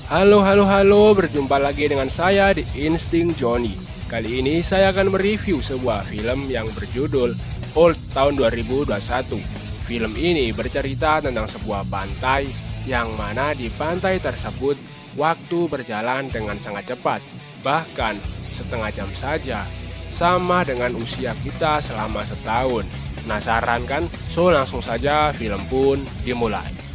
Halo, berjumpa lagi dengan saya di Insting Johnny. Kali ini saya akan mereview sebuah film yang berjudul Old tahun 2021. Film ini bercerita tentang sebuah pantai yang mana di pantai tersebut waktu berjalan dengan sangat cepat. Bahkan setengah jam saja, sama dengan usia kita selama setahun. Penasaran kan? So langsung saja film pun dimulai.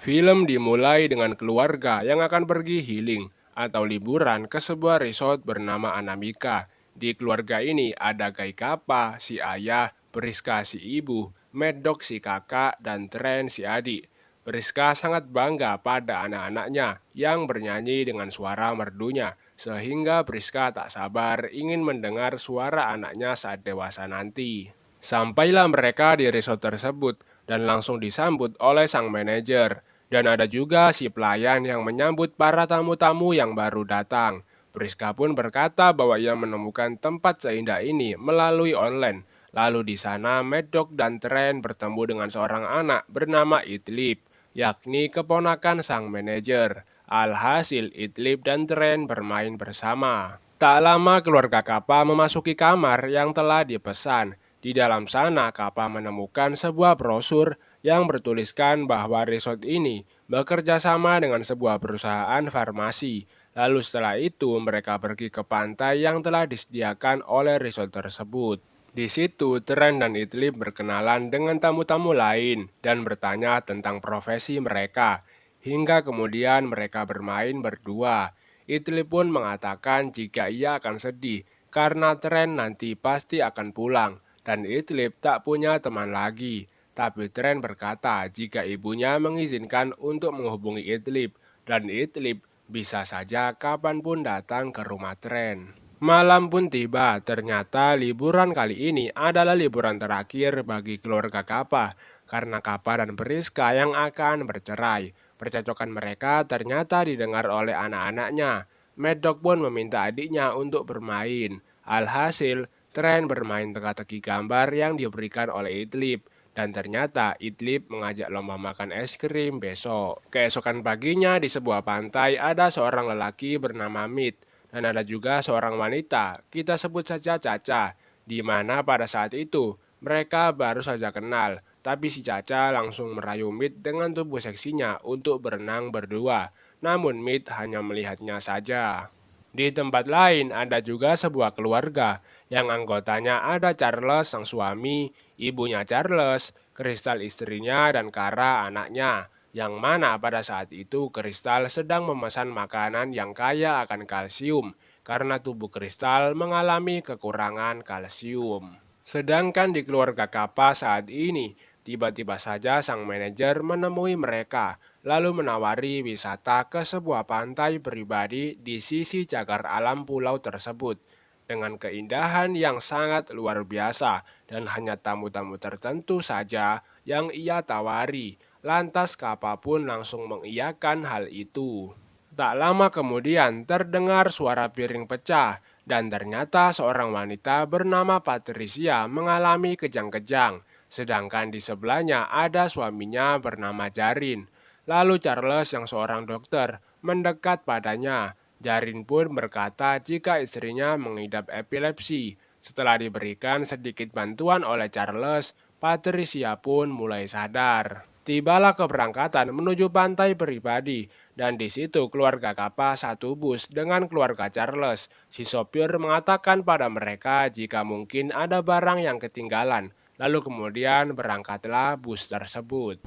Film dimulai dengan keluarga yang akan pergi healing atau liburan ke sebuah resort bernama Anamika. Di keluarga ini ada Gai Kappa, si ayah, Priska si ibu, Mad Dog si kakak, dan Tren si adik. Priska sangat bangga pada anak-anaknya yang bernyanyi dengan suara merdunya, sehingga Priska tak sabar ingin mendengar suara anaknya saat dewasa nanti. Sampailah mereka di resort tersebut dan langsung disambut oleh sang manajer. Dan ada juga si pelayan yang menyambut para tamu-tamu yang baru datang. Priska pun berkata bahwa ia menemukan tempat seindah ini melalui online. Lalu di sana Mad Dog dan Tren bertemu dengan seorang anak bernama Idlib, yakni keponakan sang manajer. Alhasil Idlib dan Tren bermain bersama. Tak lama keluarga Kappa memasuki kamar yang telah dipesan. Di dalam sana Kappa menemukan sebuah brosur yang bertuliskan bahwa resort ini bekerja sama dengan sebuah perusahaan farmasi. Lalu setelah itu mereka pergi ke pantai yang telah disediakan oleh resort tersebut. Di situ Tren dan Idlib berkenalan dengan tamu-tamu lain dan bertanya tentang profesi mereka. Hingga kemudian mereka bermain berdua. Idlib pun mengatakan jika ia akan sedih karena Tren nanti pasti akan pulang dan Idlib tak punya teman lagi. Tapi Tren berkata jika ibunya mengizinkan untuk menghubungi Idlib dan Idlib bisa saja kapanpun datang ke rumah Tren. Malam pun tiba, ternyata liburan kali ini adalah liburan terakhir bagi keluarga Kappa karena Kappa dan Priska yang akan bercerai. Percakapan mereka ternyata didengar oleh anak-anaknya. Mad Dog pun meminta adiknya untuk bermain. Alhasil, Tren bermain teka-teki gambar yang diberikan oleh Idlib. Dan ternyata Idlib mengajak lomba makan es krim besok. Keesokan paginya di sebuah pantai ada seorang lelaki bernama Mit. Dan ada juga seorang wanita, kita sebut saja Caca. Di mana pada saat itu mereka baru saja kenal. Tapi si Caca langsung merayu Mit dengan tubuh seksinya untuk berenang berdua. Namun Mit hanya melihatnya saja. Di tempat lain ada juga sebuah keluarga yang anggotanya ada Charles sang suami, ibunya Charles, Kristal istrinya, dan Kara anaknya. Yang mana pada saat itu Kristal sedang memesan makanan yang kaya akan kalsium karena tubuh Kristal mengalami kekurangan kalsium. Sedangkan di keluarga Kappa saat ini, tiba-tiba saja sang manajer menemui mereka, lalu menawari wisata ke sebuah pantai pribadi di sisi cagar alam pulau tersebut, dengan keindahan yang sangat luar biasa dan hanya tamu-tamu tertentu saja yang ia tawari. Lantas Kappa pun langsung mengiyakan hal itu. Tak lama kemudian terdengar suara piring pecah dan ternyata seorang wanita bernama Patricia mengalami kejang-kejang. Sedangkan di sebelahnya ada suaminya bernama Jarin. Lalu Charles yang seorang dokter mendekat padanya. Jarin pun berkata jika istrinya mengidap epilepsi. Setelah diberikan sedikit bantuan oleh Charles, Patricia pun mulai sadar. Tibalah keberangkatan menuju pantai pribadi, dan di situ keluarga Kappa satu bus dengan keluarga Charles. Si sopir mengatakan pada mereka jika mungkin ada barang yang ketinggalan, lalu kemudian berangkatlah bus tersebut.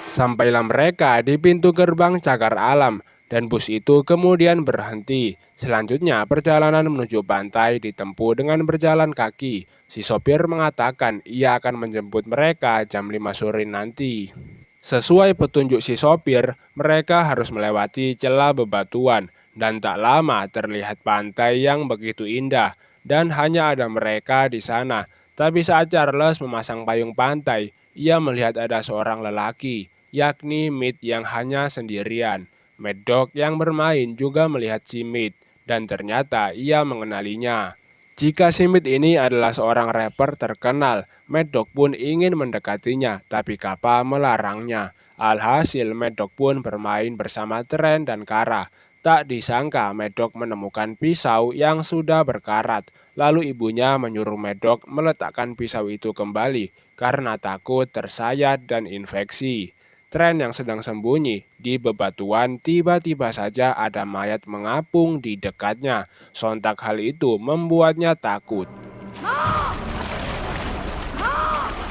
Sampailah mereka di pintu gerbang cagar alam, dan bus itu kemudian berhenti. Selanjutnya perjalanan menuju pantai ditempuh dengan berjalan kaki. Si sopir mengatakan ia akan menjemput mereka jam 5 sore nanti. Sesuai petunjuk si sopir, mereka harus melewati celah bebatuan dan tak lama terlihat pantai yang begitu indah dan hanya ada mereka di sana. Tapi saat Charles memasang payung pantai, ia melihat ada seorang lelaki, yakni Mit yang hanya sendirian. Mad Dog yang bermain juga melihat si Mit dan ternyata ia mengenalinya. Jika si Mid ini adalah seorang rapper terkenal, Mad Dog pun ingin mendekatinya, tapi Kappa melarangnya. Alhasil, Mad Dog pun bermain bersama Tren dan Kara. Tak disangka, Mad Dog menemukan pisau yang sudah berkarat. Lalu ibunya menyuruh Mad Dog meletakkan pisau itu kembali karena takut tersayat dan infeksi. Tren yang sedang sembunyi di bebatuan tiba-tiba saja ada mayat mengapung di dekatnya. Sontak hal itu membuatnya takut.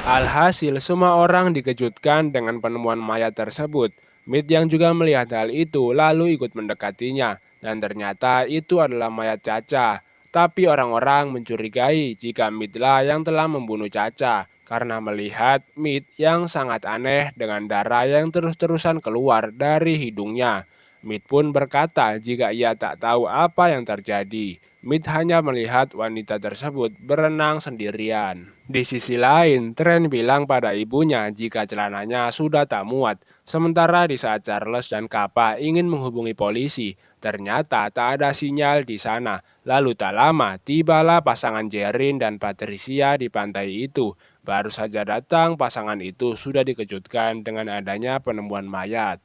Alhasil semua orang dikejutkan dengan penemuan mayat tersebut. Mid yang juga melihat hal itu lalu ikut mendekatinya. Dan ternyata itu adalah mayat Caca. Tapi orang-orang mencurigai jika Midlah yang telah membunuh Caca. Karena melihat Mid yang sangat aneh dengan darah yang terus-terusan keluar dari hidungnya. Mid pun berkata jika ia tak tahu apa yang terjadi. Mid hanya melihat wanita tersebut berenang sendirian. Di sisi lain, Tren bilang pada ibunya jika celananya sudah tak muat. Sementara di saat Charles dan Kappa ingin menghubungi polisi, ternyata tak ada sinyal di sana. Lalu tak lama, tibalah pasangan Jerin dan Patricia di pantai itu. Baru saja datang, pasangan itu sudah dikejutkan dengan adanya penemuan mayat.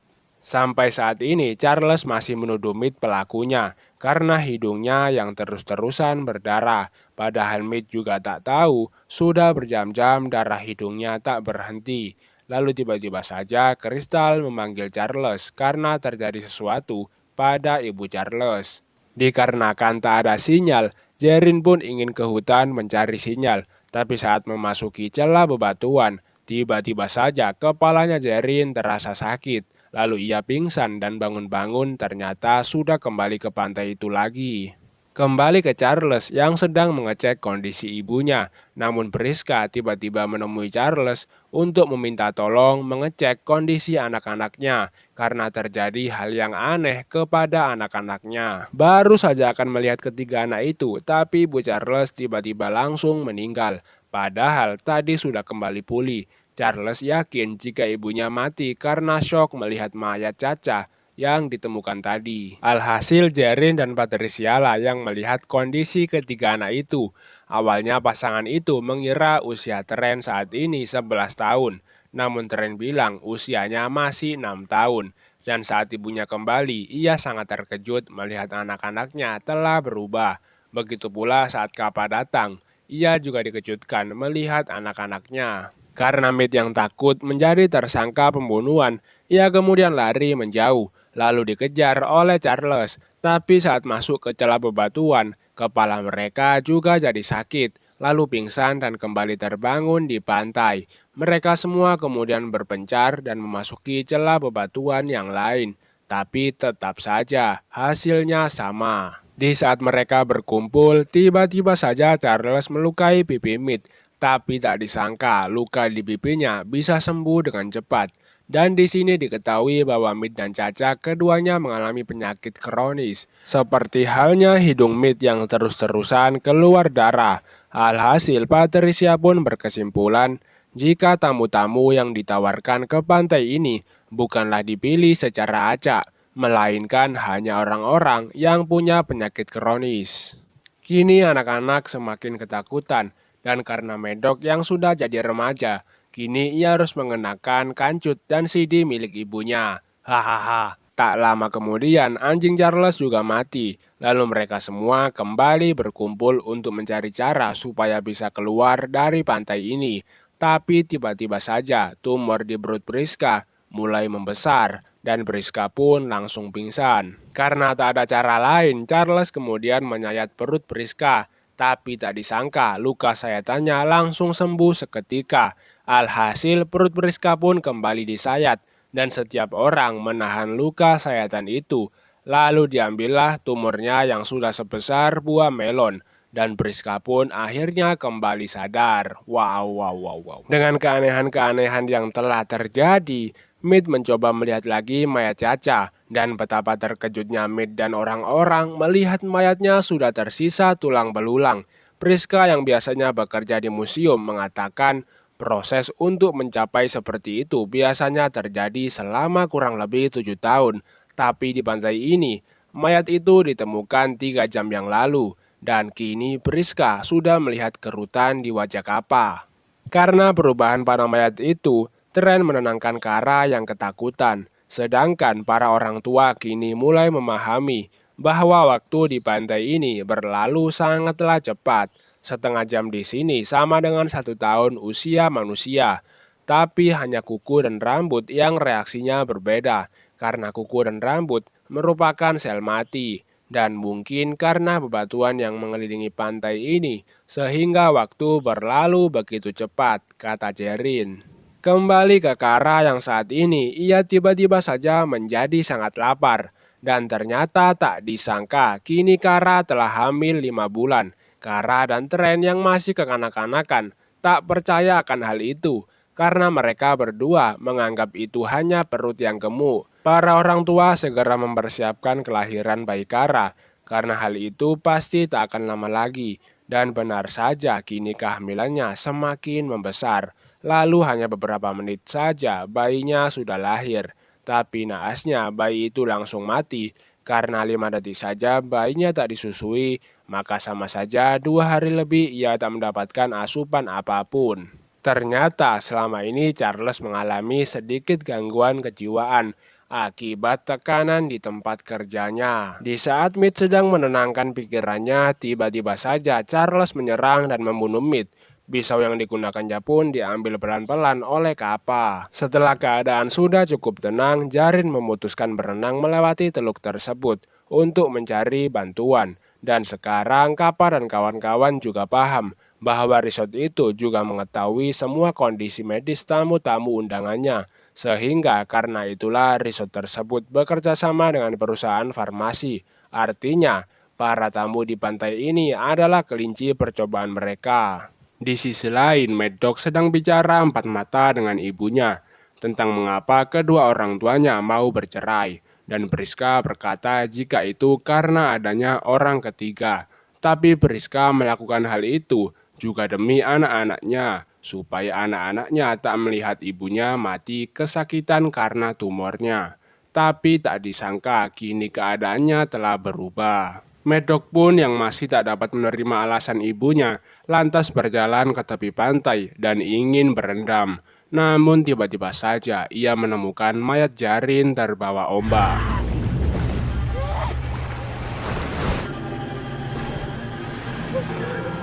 Sampai saat ini, Charles masih menuduh Mid pelakunya karena hidungnya yang terus-terusan berdarah. Padahal Mid juga tak tahu, sudah berjam-jam darah hidungnya tak berhenti. Lalu tiba-tiba saja Crystal memanggil Charles karena terjadi sesuatu pada ibu Charles. Dikarenakan tak ada sinyal, Jerin pun ingin ke hutan mencari sinyal. Tapi saat memasuki celah bebatuan, tiba-tiba saja kepalanya Jerin terasa sakit. Lalu ia pingsan dan bangun-bangun ternyata sudah kembali ke pantai itu lagi. Kembali ke Charles yang sedang mengecek kondisi ibunya. Namun Priska tiba-tiba menemui Charles untuk meminta tolong mengecek kondisi anak-anaknya. Karena terjadi hal yang aneh kepada anak-anaknya. Baru saja akan melihat ketiga anak itu, tapi Bu Charles tiba-tiba langsung meninggal. Padahal tadi sudah kembali pulih. Charles yakin jika ibunya mati karena syok melihat mayat Caca yang ditemukan tadi. Alhasil Jerin dan Patricia lah yang melihat kondisi ketiga anak itu. Awalnya pasangan itu mengira usia Tren saat ini 11 tahun. Namun Tren bilang usianya masih 6 tahun. Dan saat ibunya kembali, ia sangat terkejut melihat anak-anaknya telah berubah. Begitu pula saat Kappa datang, ia juga dikejutkan melihat anak-anaknya. Karena Mid yang takut menjadi tersangka pembunuhan, ia kemudian lari menjauh, lalu dikejar oleh Charles. Tapi saat masuk ke celah bebatuan, kepala mereka juga jadi sakit, lalu pingsan dan kembali terbangun di pantai. Mereka semua kemudian berpencar dan memasuki celah bebatuan yang lain. Tapi tetap saja hasilnya sama. Di saat mereka berkumpul, tiba-tiba saja Charles melukai pipi Mid. Tapi tak disangka luka di pipinya bisa sembuh dengan cepat. Dan di sini diketahui bahwa Mid dan Caca keduanya mengalami penyakit kronis. Seperti halnya hidung Mid yang terus-terusan keluar darah. Alhasil Patricia pun berkesimpulan jika tamu-tamu yang ditawarkan ke pantai ini bukanlah dipilih secara acak, melainkan hanya orang-orang yang punya penyakit kronis. Kini anak-anak semakin ketakutan. Dan karena Mad Dog yang sudah jadi remaja, kini ia harus mengenakan kancut dan CD milik ibunya. Hahaha. Tak lama kemudian anjing Charles juga mati. Lalu mereka semua kembali berkumpul untuk mencari cara supaya bisa keluar dari pantai ini. Tapi tiba-tiba saja tumor di perut Priska mulai membesar dan Priska pun langsung pingsan. Karena tak ada cara lain, Charles kemudian menyayat perut Priska. Tapi tak disangka luka sayatannya langsung sembuh seketika. Alhasil perut Priska pun kembali disayat dan setiap orang menahan luka sayatan itu. Lalu diambillah tumornya yang sudah sebesar buah melon dan Priska pun akhirnya kembali sadar. Wow. Dengan keanehan-keanehan yang telah terjadi, Mid mencoba melihat lagi mayat Caca. Dan betapa terkejutnya Mid dan orang-orang melihat mayatnya sudah tersisa tulang belulang. Priska yang biasanya bekerja di museum mengatakan proses untuk mencapai seperti itu biasanya terjadi selama kurang lebih 7 tahun. Tapi di pantai ini, mayat itu ditemukan 3 jam yang lalu. Dan kini Priska sudah melihat kerutan di wajah Kappa. Karena perubahan pada mayat itu, Tren menenangkan Kara yang ketakutan. Sedangkan para orang tua kini mulai memahami bahwa waktu di pantai ini berlalu sangatlah cepat. Setengah jam di sini sama dengan 1 tahun usia manusia. Tapi hanya kuku dan rambut yang reaksinya berbeda. Karena kuku dan rambut merupakan sel mati. Dan mungkin karena bebatuan yang mengelilingi pantai ini, sehingga waktu berlalu begitu cepat, kata Jerin. Kembali ke Kara yang saat ini, ia tiba-tiba saja menjadi sangat lapar. Dan ternyata tak disangka, kini Kara telah hamil 5 bulan. Kara dan Tren yang masih kekanak-kanakan tak percaya akan hal itu, karena mereka berdua menganggap itu hanya perut yang gemuk. Para orang tua segera mempersiapkan kelahiran bayi Kara, karena hal itu pasti tak akan lama lagi. Dan benar saja kini kehamilannya semakin membesar. Lalu hanya beberapa menit saja bayinya sudah lahir. Tapi naasnya bayi itu langsung mati, karena 5 detik saja bayinya tak disusui, maka sama saja 2 hari lebih ia tak mendapatkan asupan apapun. Ternyata selama ini Charles mengalami sedikit gangguan kejiwaan akibat tekanan di tempat kerjanya. Di saat Mead sedang menenangkan pikirannya, tiba-tiba saja Charles menyerang dan membunuh Mead. Pisau yang digunakannya pun diambil pelan-pelan oleh Kappa. Setelah keadaan sudah cukup tenang, Jerin memutuskan berenang melewati teluk tersebut untuk mencari bantuan. Dan sekarang Kappa dan kawan-kawan juga paham bahwa resort itu juga mengetahui semua kondisi medis tamu-tamu undangannya. Sehingga karena itulah resort tersebut bekerja sama dengan perusahaan farmasi. Artinya, para tamu di pantai ini adalah kelinci percobaan mereka. Di sisi lain, Mad Dog sedang bicara empat mata dengan ibunya tentang mengapa kedua orang tuanya mau bercerai. Dan Priska berkata jika itu karena adanya orang ketiga. Tapi Priska melakukan hal itu juga demi anak-anaknya, supaya anak-anaknya tak melihat ibunya mati kesakitan karena tumornya. Tapi tak disangka kini keadaannya telah berubah. Mad Dog pun yang masih tak dapat menerima alasan ibunya, lantas berjalan ke tepi pantai dan ingin berendam. Namun tiba-tiba saja ia menemukan mayat Jerin terbawa ombak.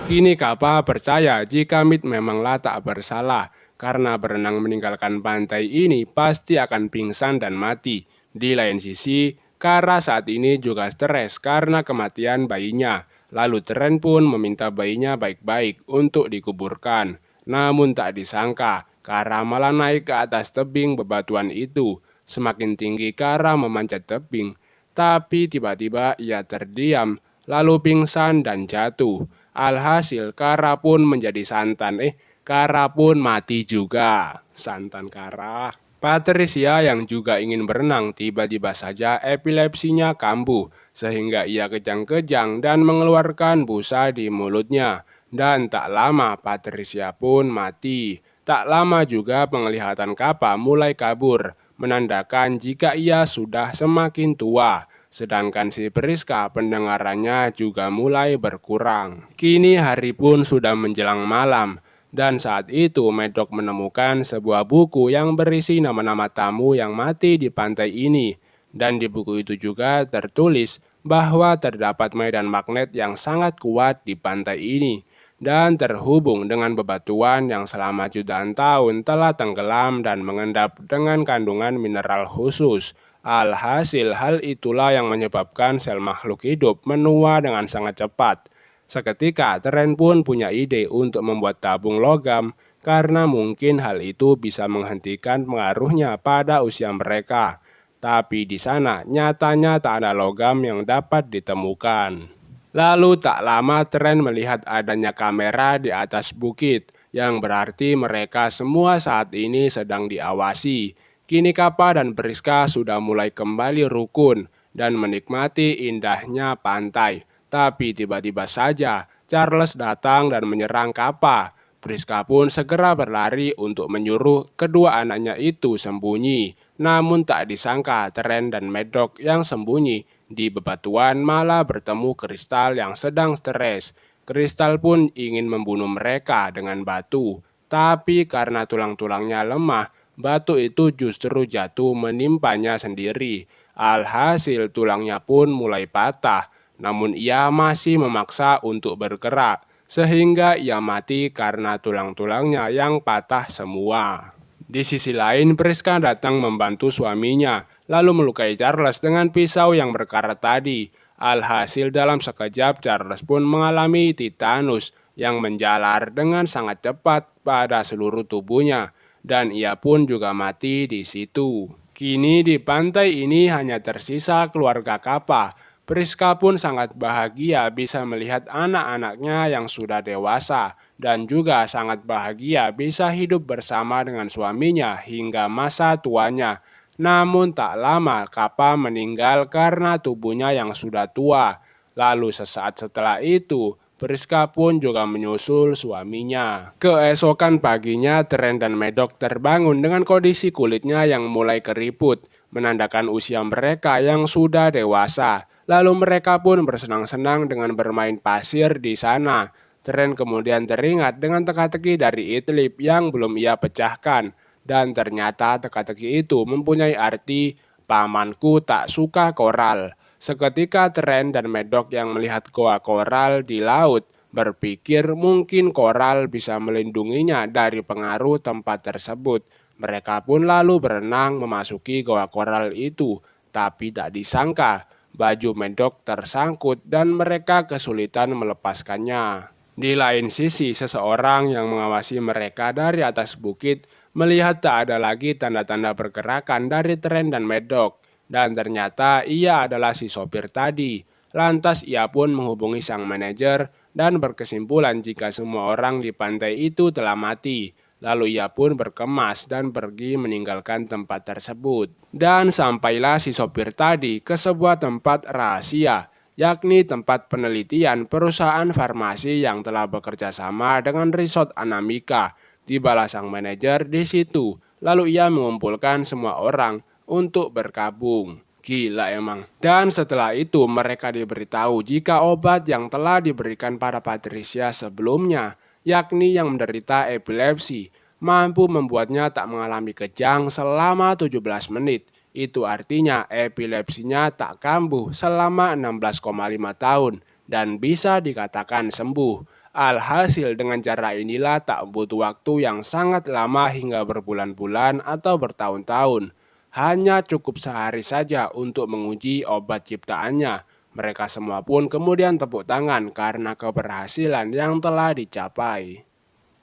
Kini Kappa percaya jika Mead memanglah tak bersalah, karena berenang meninggalkan pantai ini pasti akan pingsan dan mati. Di lain sisi, Kara saat ini juga stres karena kematian bayinya. Lalu Tren pun meminta bayinya baik-baik untuk dikuburkan. Namun tak disangka, Kara malah naik ke atas tebing bebatuan itu. Semakin tinggi Kara memanjat tebing, tapi tiba-tiba ia terdiam, lalu pingsan dan jatuh. Alhasil Kara pun menjadi santan. Kara pun mati juga. Santan Kara. Patricia yang juga ingin berenang tiba-tiba saja epilepsinya kambuh sehingga ia kejang-kejang dan mengeluarkan busa di mulutnya. Dan tak lama Patricia pun mati. Tak lama juga penglihatan Kappa mulai kabur, menandakan jika ia sudah semakin tua. Sedangkan si Priska pendengarannya juga mulai berkurang. Kini hari pun sudah menjelang malam. Dan saat itu Mad Dog menemukan sebuah buku yang berisi nama-nama tamu yang mati di pantai ini. Dan di buku itu juga tertulis bahwa terdapat medan magnet yang sangat kuat di pantai ini. Dan terhubung dengan bebatuan yang selama jutaan tahun telah tenggelam dan mengendap dengan kandungan mineral khusus. Alhasil hal itulah yang menyebabkan sel makhluk hidup menua dengan sangat cepat. Seketika Tren pun punya ide untuk membuat tabung logam karena mungkin hal itu bisa menghentikan pengaruhnya pada usia mereka. Tapi di sana nyatanya tak ada logam yang dapat ditemukan. Lalu tak lama Tren melihat adanya kamera di atas bukit, yang berarti mereka semua saat ini sedang diawasi. Kini Kappa dan Priska sudah mulai kembali rukun dan menikmati indahnya pantai. Tapi tiba-tiba saja Charles datang dan menyerang Kappa. Priska pun segera berlari untuk menyuruh kedua anaknya itu sembunyi. Namun tak disangka Tren dan Mad Dog yang sembunyi Di bebatuan malah bertemu kristal yang sedang stres. Kristal pun ingin membunuh mereka dengan batu, tapi karena tulang-tulangnya lemah, batu itu justru jatuh menimpanya sendiri. Alhasil tulangnya pun mulai patah, namun ia masih memaksa untuk bergerak, sehingga ia mati karena tulang-tulangnya yang patah semua. Di sisi lain, Priska datang membantu suaminya, lalu melukai Charles dengan pisau yang berkarat tadi. Alhasil dalam sekejap Charles pun mengalami titanus yang menjalar dengan sangat cepat pada seluruh tubuhnya, dan ia pun juga mati di situ. Kini di pantai ini hanya tersisa keluarga Kappa. Priska pun sangat bahagia bisa melihat anak-anaknya yang sudah dewasa, dan juga sangat bahagia bisa hidup bersama dengan suaminya hingga masa tuanya. Namun tak lama Kappa meninggal karena tubuhnya yang sudah tua. Lalu sesaat setelah itu, Priska pun juga menyusul suaminya. Keesokan paginya, Trent dan Medok terbangun dengan kondisi kulitnya yang mulai keriput, menandakan usia mereka yang sudah dewasa. Lalu mereka pun bersenang-senang dengan bermain pasir di sana. Trent kemudian teringat dengan teka-teki dari Idlib yang belum ia pecahkan. Dan ternyata teka-teki itu mempunyai arti, pamanku tak suka koral. Seketika Trent dan Medok yang melihat goa koral di laut berpikir mungkin koral bisa melindunginya dari pengaruh tempat tersebut. Mereka pun lalu berenang memasuki goa koral itu, tapi tak disangka baju Medok tersangkut dan mereka kesulitan melepaskannya. Di lain sisi, seseorang yang mengawasi mereka dari atas bukit melihat tak ada lagi tanda-tanda pergerakan dari Trent dan Medok, dan ternyata ia adalah si sopir tadi. Lantas ia pun menghubungi sang manajer dan berkesimpulan jika semua orang di pantai itu telah mati. Lalu ia pun berkemas dan pergi meninggalkan tempat tersebut. Dan sampailah si sopir tadi ke sebuah tempat rahasia, yakni tempat penelitian perusahaan farmasi yang telah bekerja sama dengan resort Anamika. Tibalah sang manajer di situ, lalu ia mengumpulkan semua orang untuk bergabung. Gila emang. Dan setelah itu mereka diberitahu jika obat yang telah diberikan pada Patricia sebelumnya, yakni yang menderita epilepsi, mampu membuatnya tak mengalami kejang selama 17 menit. Itu artinya epilepsinya tak kambuh selama 16,5 tahun dan bisa dikatakan sembuh. Alhasil dengan cara inilah tak butuh waktu yang sangat lama hingga berbulan-bulan atau bertahun-tahun. Hanya cukup sehari saja untuk menguji obat ciptaannya. Mereka semua pun kemudian tepuk tangan karena keberhasilan yang telah dicapai.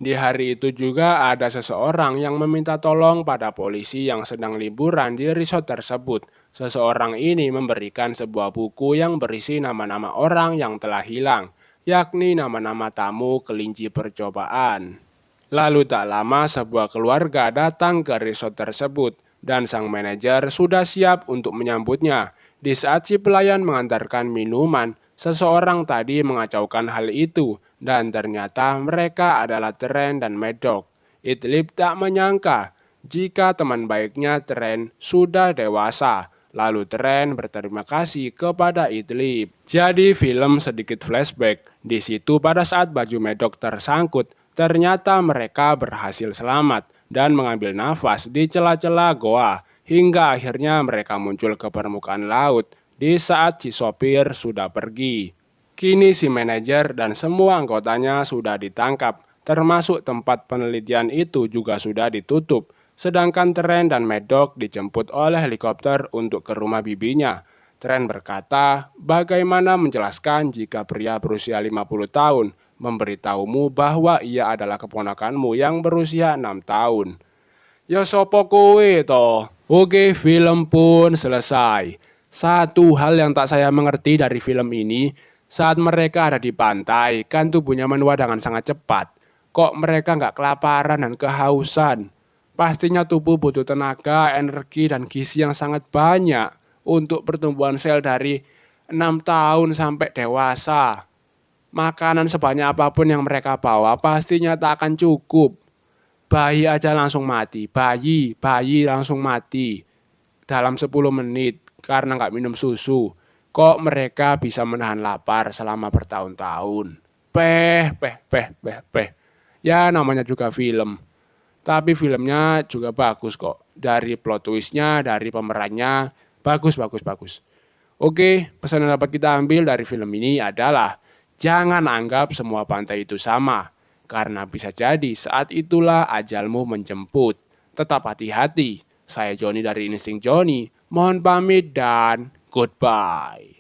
Di hari itu juga ada seseorang yang meminta tolong pada polisi yang sedang liburan di resort tersebut. Seseorang ini memberikan sebuah buku yang berisi nama-nama orang yang telah hilang, yakni nama-nama tamu kelinci percobaan. Lalu tak lama sebuah keluarga datang ke resort tersebut dan sang manajer sudah siap untuk menyambutnya. Di saat si pelayan mengantarkan minuman, seseorang tadi mengacaukan hal itu dan ternyata mereka adalah Trent dan Medok. Idlib tak menyangka jika teman baiknya Trent sudah dewasa. Lalu Trent berterima kasih kepada Idlib. Jadi film sedikit flashback. Di situ pada saat baju Medok tersangkut, ternyata mereka berhasil selamat dan mengambil nafas di celah-celah goa, hingga akhirnya mereka muncul ke permukaan laut di saat si sopir sudah pergi. Kini si manajer dan semua anggotanya sudah ditangkap, termasuk tempat penelitian itu juga sudah ditutup, sedangkan Trent dan Medok dijemput oleh helikopter untuk ke rumah bibinya. Trent berkata, bagaimana menjelaskan jika pria berusia 50 tahun memberitahumu bahwa ia adalah keponakanmu yang berusia 6 tahun. Ya sopo kowe toh? Oke, film pun selesai. Satu hal yang tak saya mengerti dari film ini, saat mereka ada di pantai, kan tubuhnya menua dengan sangat cepat. Kok mereka nggak kelaparan dan kehausan? Pastinya tubuh butuh tenaga, energi, dan gizi yang sangat banyak untuk pertumbuhan sel dari 6 tahun sampai dewasa. Makanan sebanyak apapun yang mereka bawa pastinya tak akan cukup. Bayi aja langsung mati, bayi langsung mati dalam 10 menit karena nggak minum susu. Kok mereka bisa menahan lapar selama bertahun-tahun? Peh, peh, peh, peh, peh. Ya namanya juga film. Tapi filmnya juga bagus kok. Dari plot twistnya, dari pemerannya, bagus, bagus, bagus. Oke, pesan yang dapat kita ambil dari film ini adalah jangan anggap semua pantai itu sama. Karena bisa jadi saat itulah ajalmu menjemput. Tetap hati-hati. Saya Joni dari Insting Joni. Mohon pamit dan goodbye.